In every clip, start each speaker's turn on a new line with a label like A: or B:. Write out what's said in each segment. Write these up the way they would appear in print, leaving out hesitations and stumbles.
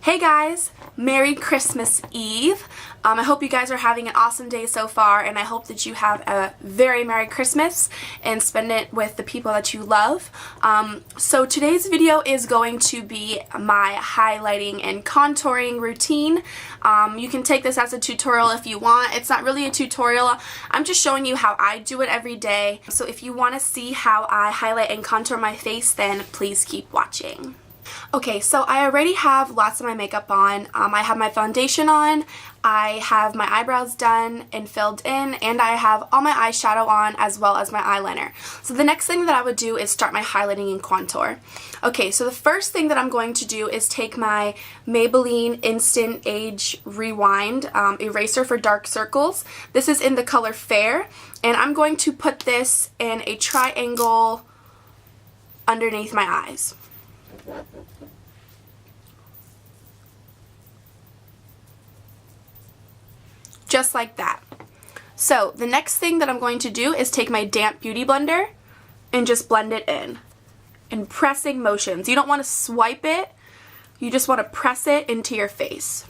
A: Hey guys, Merry Christmas Eve. I hope you guys are having an awesome day so far, and I hope that you have a very Merry Christmas and spend it with the people that you love. So today's video is going to be my highlighting and contouring routine. You can take this as a tutorial if you want. It's not really a tutorial. I'm just showing you how I do it every day. So if you want to see how I highlight and contour my face, then please keep watching. Okay, so I already have lots of my makeup on. I have my foundation on, I have my eyebrows done and filled in, and I have all my eyeshadow on as well as my eyeliner. So the next thing that I would do is start my highlighting and contour. Okay, so the first thing that I'm going to do is take my Maybelline Instant Age Rewind eraser for dark circles. This is in the color Fair, and I'm going to put this in a triangle underneath my eyes. Just like that. So the next thing that I'm going to do is take my damp beauty blender and just blend it in pressing motions. You don't want to swipe it, you just want to press it into your face.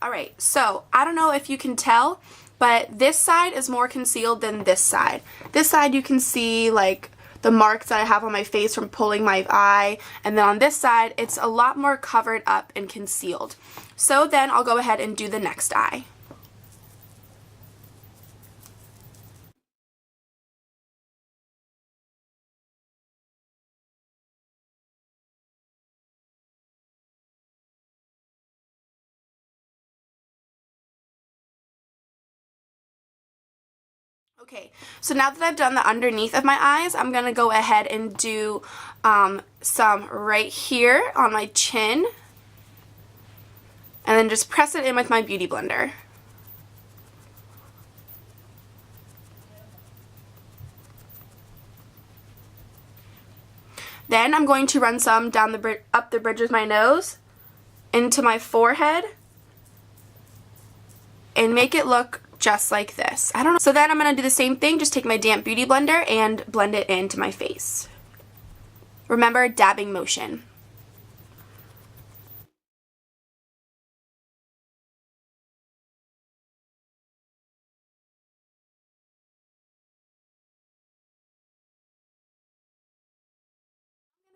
A: Alright, so I don't know if you can tell, but this side is more concealed than this side. This side you can see like the marks that I have on my face from pulling my eye, and then on this side it's a lot more covered up and concealed. So then I'll go ahead and do the next eye. Okay, so now that I've done the underneath of my eyes, I'm going to go ahead and do some right here on my chin, and then just press it in with my beauty blender. Then I'm going to run some down up the bridge of my nose, into my forehead, and make it look just like this. I don't know. So then I'm going to do the same thing, just take my damp beauty blender and blend it into my face. Remember, dabbing motion.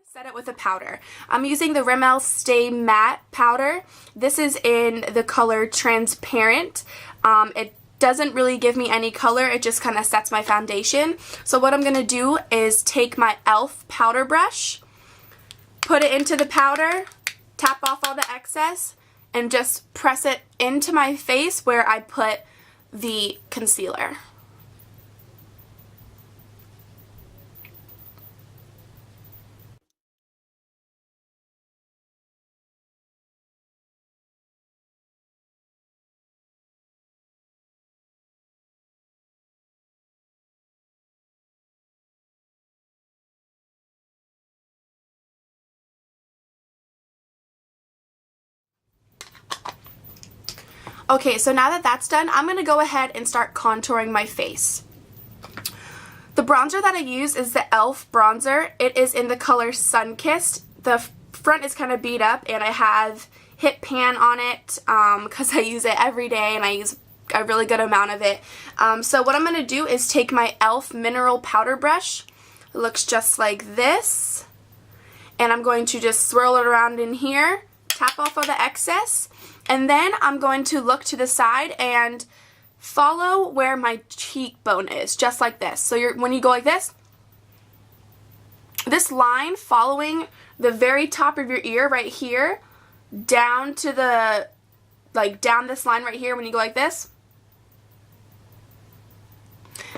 A: Set it with a powder. I'm using the Rimmel Stay Matte powder. This is in the color Transparent. It doesn't really give me any color, it just kind of sets my foundation. So what I'm going to do is take my e.l.f. powder brush, put it into the powder, tap off all the excess, and just press it into my face where I put the concealer. Okay, so now that that's done, I'm going to go ahead and start contouring my face. The bronzer that I use is the e.l.f. bronzer. It is in the color Sunkissed. The front is kind of beat up, and I have Hit Pan on it because I use it every day, and I use a really good amount of it. So what I'm going to do is take my e.l.f. mineral powder brush. It looks just like this. And I'm going to just swirl it around in here, tap off all the excess, and then I'm going to look to the side and follow where my cheekbone is, just like this. So when you go like this line following the very top of your ear right here, down to the, down this line right here when you go like this,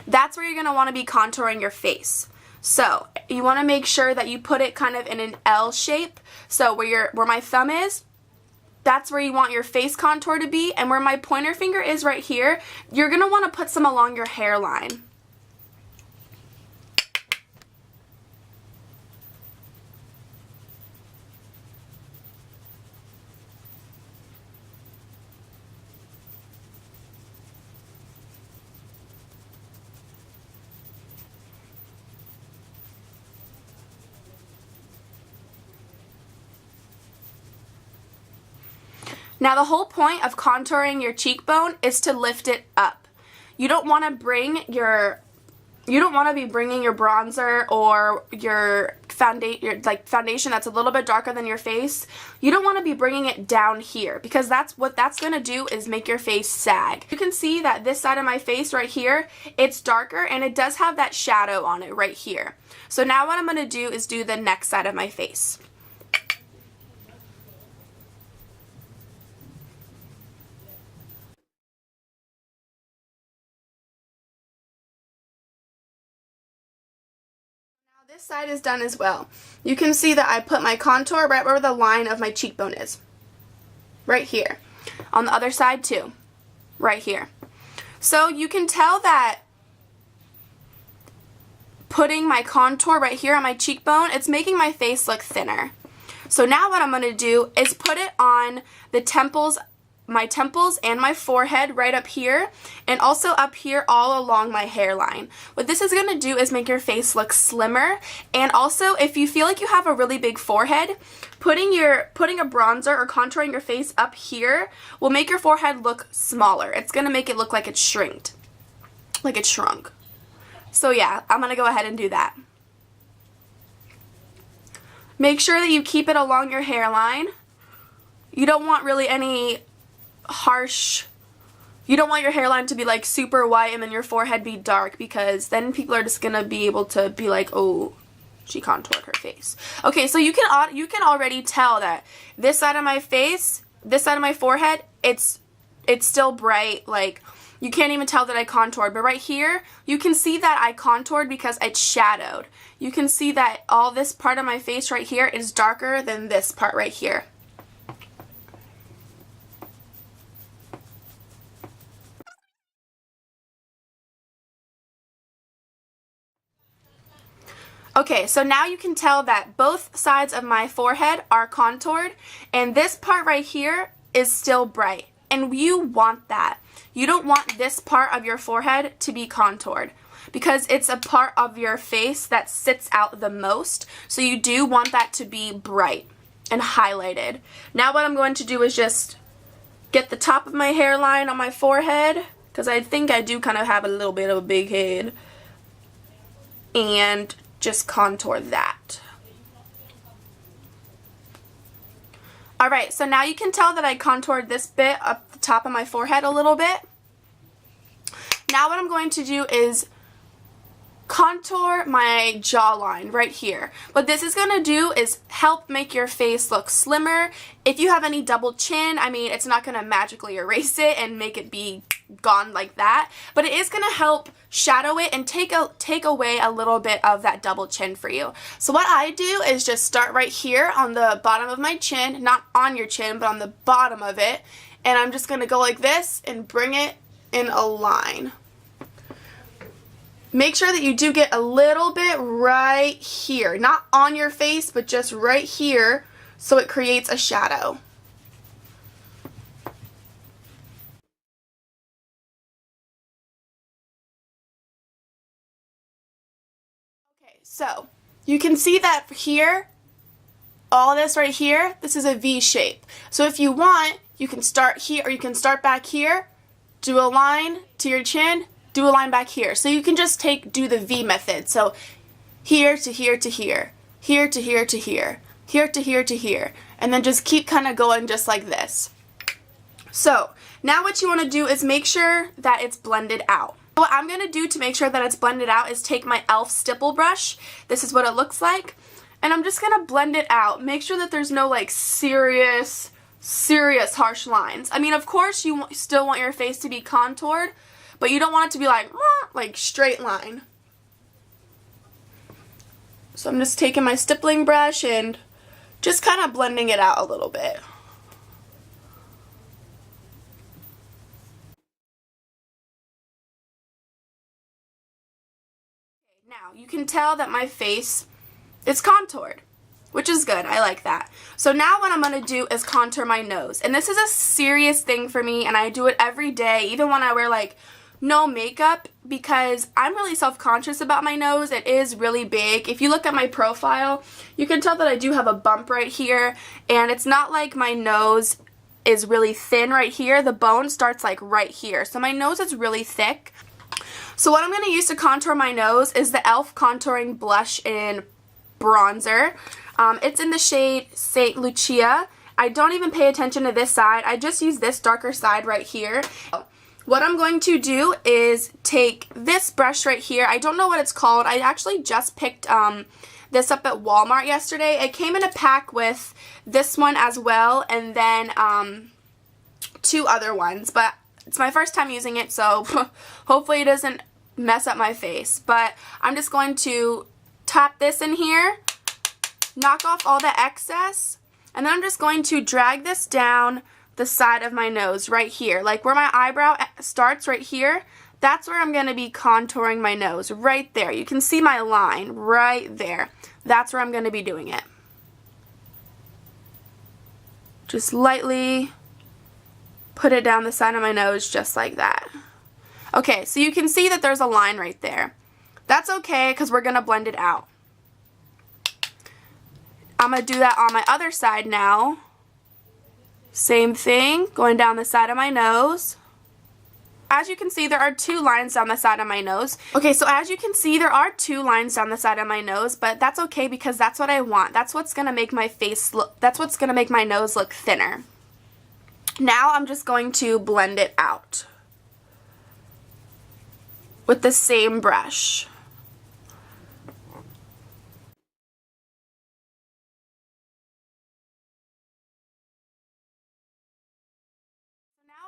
A: that's where you're going to want to be contouring your face. So you want to make sure that you put it kind of in an L shape. So where my thumb is, that's where you want your face contour to be, and where my pointer finger is right here, you're going to want to put some along your hairline. Now the whole point of contouring your cheekbone is to lift it up. You don't want to be bringing your bronzer or your foundation that's a little bit darker than your face. You don't want to be bringing it down here, because that's going to do is make your face sag. You can see that this side of my face right here, it's darker and it does have that shadow on it right here. So now what I'm going to do is do the next side of my face. This side is done as well. You can see that I put my contour right where the line of my cheekbone is. Right here. On the other side too. Right here. So you can tell that putting my contour right here on my cheekbone, it's making my face look thinner. So now what I'm going to do is put it on the temples, my temples and my forehead right up here, and also up here all along my hairline. What this is going to do is make your face look slimmer, and also if you feel like you have a really big forehead, putting a bronzer or contouring your face up here will make your forehead look smaller. It's going to make it look like it's shrunk. So yeah, I'm going to go ahead and do that. Make sure that you keep it along your hairline. You don't want really any harsh, you don't want your hairline to be like super white and then your forehead be dark, because then people are just gonna be able to be like, oh, she contoured her face. Okay, so you can already tell that this side of my face, this side of my forehead, it's still bright. Like, you can't even tell that I contoured, but right here you can see that I contoured because it's shadowed. You can see that all this part of my face right here is darker than this part right here. Okay, so now you can tell that both sides of my forehead are contoured, and this part right here is still bright, and you want that. You don't want this part of your forehead to be contoured, because it's a part of your face that sits out the most, so you do want that to be bright and highlighted. Now what I'm going to do is just get the top of my hairline on my forehead, because I think I do kind of have a little bit of a big head, and just contour that. Alright, so now you can tell that I contoured this bit up the top of my forehead a little bit. Now what I'm going to do is contour my jawline right here. What this is going to do is help make your face look slimmer. If you have any double chin, I mean, it's not going to magically erase it and make it be gone like that, but it is going to help shadow it and take away a little bit of that double chin for you. So what I do is just start right here on the bottom of my chin, not on your chin, but on the bottom of it, and I'm just going to go like this and bring it in a line. Make sure that you do get a little bit right here, not on your face, but just right here, so it creates a shadow. So, you can see that here, all this right here, this is a V shape. So if you want, you can start here, or you can start back here, do a line to your chin, do a line back here. So you can just do the V method. So here to here to here, here to here to here, here to here to here, and then just keep kind of going just like this. So now what you want to do is make sure that it's blended out. What I'm going to do to make sure that it's blended out is take my e.l.f. stipple brush. This is what it looks like. And I'm just going to blend it out. Make sure that there's no like serious harsh lines. I mean, of course you still want your face to be contoured, but you don't want it to be like straight line. So I'm just taking my stippling brush and just kind of blending it out a little bit. Now, you can tell that my face is contoured, which is good. I like that. So now what I'm going to do is contour my nose. And this is a serious thing for me, and I do it every day, even when I wear like no makeup, because I'm really self-conscious about my nose. It is really big. If you look at my profile, you can tell that I do have a bump right here, and it's not like my nose is really thin right here. The bone starts like right here. So my nose is really thick. So what I'm going to use to contour my nose is the e.l.f. contouring blush in bronzer. It's in the shade St. Lucia. I don't even pay attention to this side. I just use this darker side right here. What I'm going to do is take this brush right here. I don't know what it's called. I actually just picked this up at Walmart yesterday. It came in a pack with this one as well, and then 2 other ones. But it's my first time using it, so hopefully it doesn't mess up my face. But I'm just going to tap this in here, knock off all the excess, and then I'm just going to drag this down the side of my nose right here. Like where my eyebrow starts right here, that's where I'm going to be contouring my nose, right there. You can see my line right there. That's where I'm going to be doing it. Just lightly put it down the side of my nose just like that. Okay, so you can see that there's a line right there. That's okay because we're going to blend it out. I'm going to do that on my other side now. Same thing, going down the side of my nose. As you can see, there are 2 lines down the side of my nose. Okay, so as you can see, there are 2 lines down the side of my nose, but that's okay because that's what I want. That's what's going to make my face look, that's what's going to make my nose look thinner. Now I'm just going to blend it out with the same brush.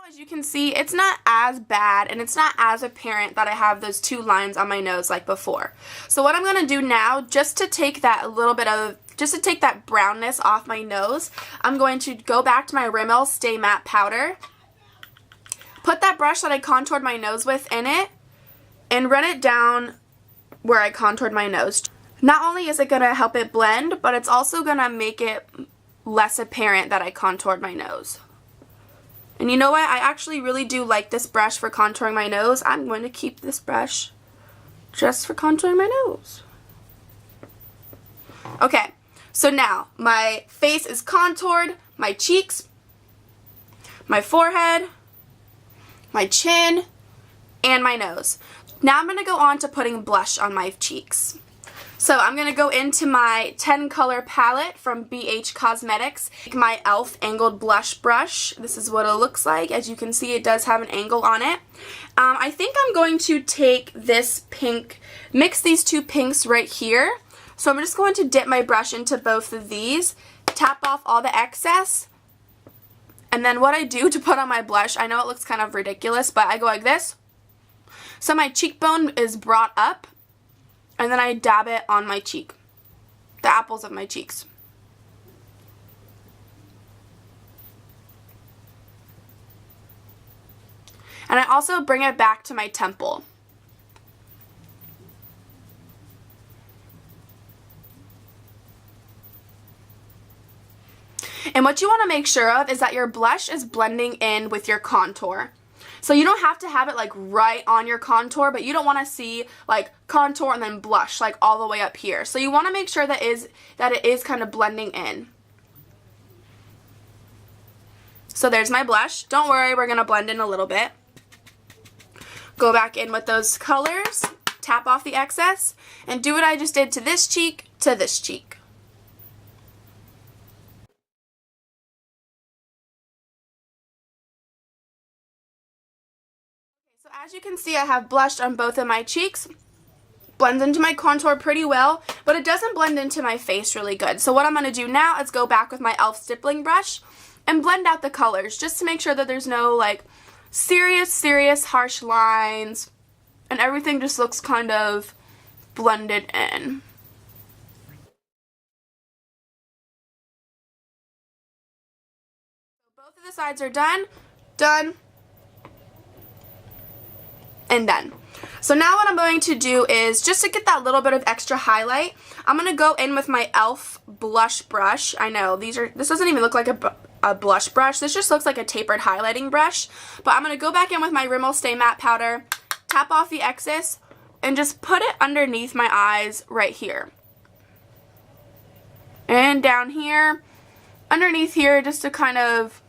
A: As you can see, it's not as bad and it's not as apparent that I have those 2 lines on my nose like before. So what I'm going to do now, just to take that brownness off my nose, I'm going to go back to my Rimmel Stay Matte Powder, put that brush that I contoured my nose with in it, and run it down where I contoured my nose. Not only is it going to help it blend, but it's also going to make it less apparent that I contoured my nose. And you know what? I actually really do like this brush for contouring my nose. I'm going to keep this brush just for contouring my nose. Okay, so now my face is contoured, my cheeks, my forehead, my chin, and my nose. Now I'm going to go on to putting blush on my cheeks. So I'm going to go into my 10 color palette from BH Cosmetics. My e.l.f. angled blush brush. This is what it looks like. As you can see, it does have an angle on it. I think I'm going to take this pink, mix these 2 pinks right here. So I'm just going to dip my brush into both of these, tap off all the excess, and then what I do to put on my blush, I know it looks kind of ridiculous, but I go like this. So my cheekbone is brought up, and then I dab it on my cheek, the apples of my cheeks. And I also bring it back to my temple. And what you want to make sure of is that your blush is blending in with your contour. So you don't have to have it like right on your contour, but you don't want to see like contour and then blush like all the way up here. So you want to make sure that it is kind of blending in. So there's my blush. Don't worry, we're going to blend in a little bit. Go back in with those colors, tap off the excess, and do what I just did to this cheek, to this cheek. So as you can see, I have blush on both of my cheeks. Blends into my contour pretty well, but it doesn't blend into my face really good. So what I'm going to do now is go back with my e.l.f. stippling brush and blend out the colors just to make sure that there's no like serious harsh lines and everything just looks kind of blended in. So both of the sides are done, and done. So now what I'm going to do is, just to get that little bit of extra highlight, I'm going to go in with my e.l.f. blush brush. I know, this doesn't even look like a blush brush. This just looks like a tapered highlighting brush. But I'm going to go back in with my Rimmel Stay Matte Powder, tap off the excess, and just put it underneath my eyes right here. And down here, underneath here, just to kind of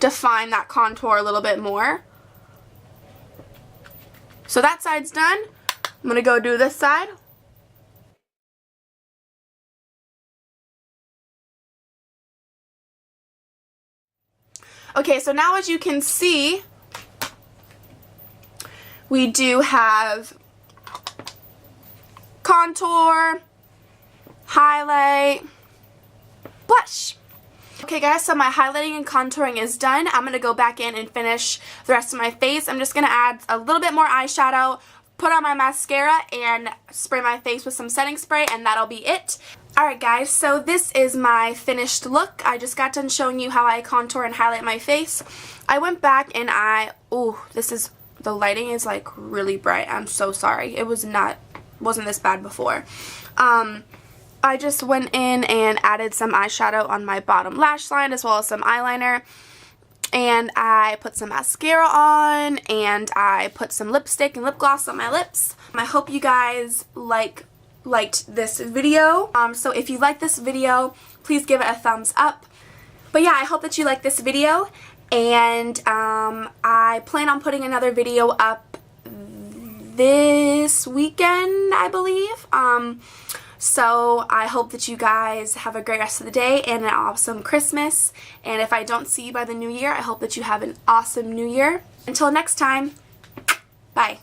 A: define that contour a little bit more. So that side's done. I'm going to go do this side. Okay, so now as you can see, we do have contour, highlight, blush. Okay guys, so my highlighting and contouring is done. I'm going to go back in and finish the rest of my face. I'm just going to add a little bit more eyeshadow, put on my mascara, and spray my face with some setting spray, and that'll be it. Alright guys, so this is my finished look. I just got done showing you how I contour and highlight my face. I went back and the lighting is like really bright. I'm so sorry. It wasn't this bad before. I just went in and added some eyeshadow on my bottom lash line as well as some eyeliner. And I put some mascara on, and I put some lipstick and lip gloss on my lips. I hope you guys liked this video. So if you like this video, please give it a thumbs up. But yeah, I hope that you like this video, and I plan on putting another video up this weekend, I believe. So I hope that you guys have a great rest of the day and an awesome Christmas. And if I don't see you by the new year, I hope that you have an awesome new year. Until next time, bye.